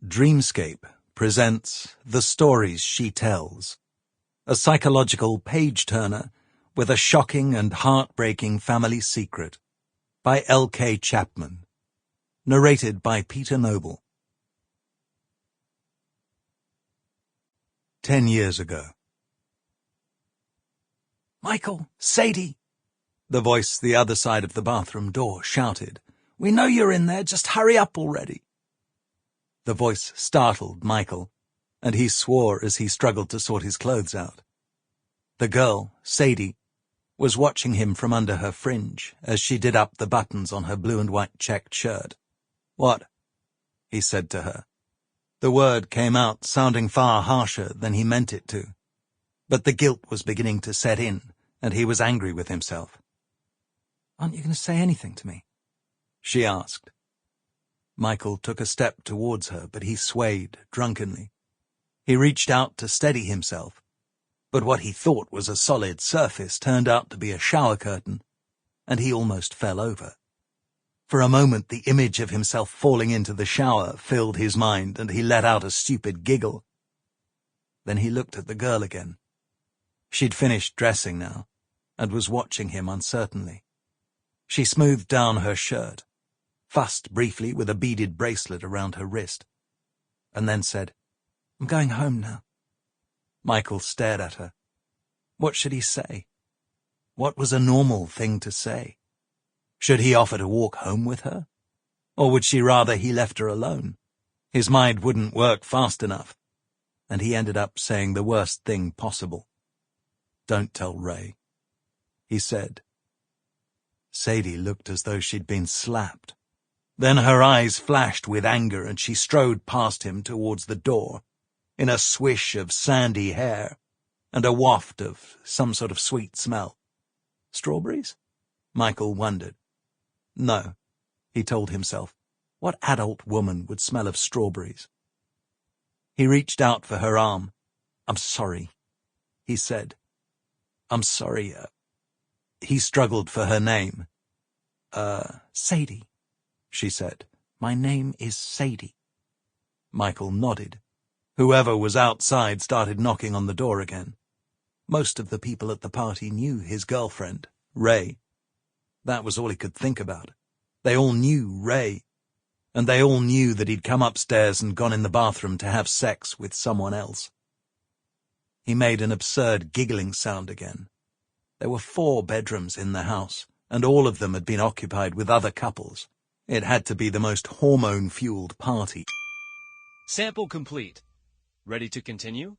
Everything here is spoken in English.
Dreamscape presents The Stories She Tells, a psychological page-turner with a shocking and heartbreaking family secret, by L.K. Chapman, narrated by Peter Noble. 10 years ago. "Michael, Sadie!" the voice the other side of the bathroom door shouted. "We know you're in there, just hurry up already." The voice startled Michael, and he swore as he struggled to sort his clothes out. The girl, Sadie, was watching him from under her fringe as she did up the buttons on her blue and white checked shirt. "What?" he said to her. The word came out sounding far harsher than he meant it to, but the guilt was beginning to set in, and he was angry with himself. "Aren't you going to say anything to me?" she asked. Michael took a step towards her, but he swayed drunkenly. He reached out to steady himself, but what he thought was a solid surface turned out to be a shower curtain, and he almost fell over. For a moment the image of himself falling into the shower filled his mind, and he let out a stupid giggle. Then he looked at the girl again. She'd finished dressing now, and was watching him uncertainly. She smoothed down her shirt, fussed briefly with a beaded bracelet around her wrist, and then said, "I'm going home now." Michael stared at her. What should he say? What was a normal thing to say? Should he offer to walk home with her? Or would she rather he left her alone? His mind wouldn't work fast enough, and he ended up saying the worst thing possible. "Don't tell Ray," he said. Sadie looked as though she'd been slapped. Then her eyes flashed with anger, and she strode past him towards the door, in a swish of sandy hair, and a waft of some sort of sweet smell. Strawberries? Michael wondered. No, he told himself. What adult woman would smell of strawberries? He reached out for her arm. "I'm sorry," he said. "I'm sorry." He struggled for her name. Sadie," she said. "My name is Sadie." Michael nodded. Whoever was outside started knocking on the door again. Most of the people at the party knew his girlfriend, Ray. That was all he could think about. They all knew Ray, and they all knew that he'd come upstairs and gone in the bathroom to have sex with someone else. He made an absurd giggling sound again. There were 4 bedrooms in the house, and all of them had been occupied with other couples. It had to be the most hormone-fueled party. Sample complete. Ready to continue?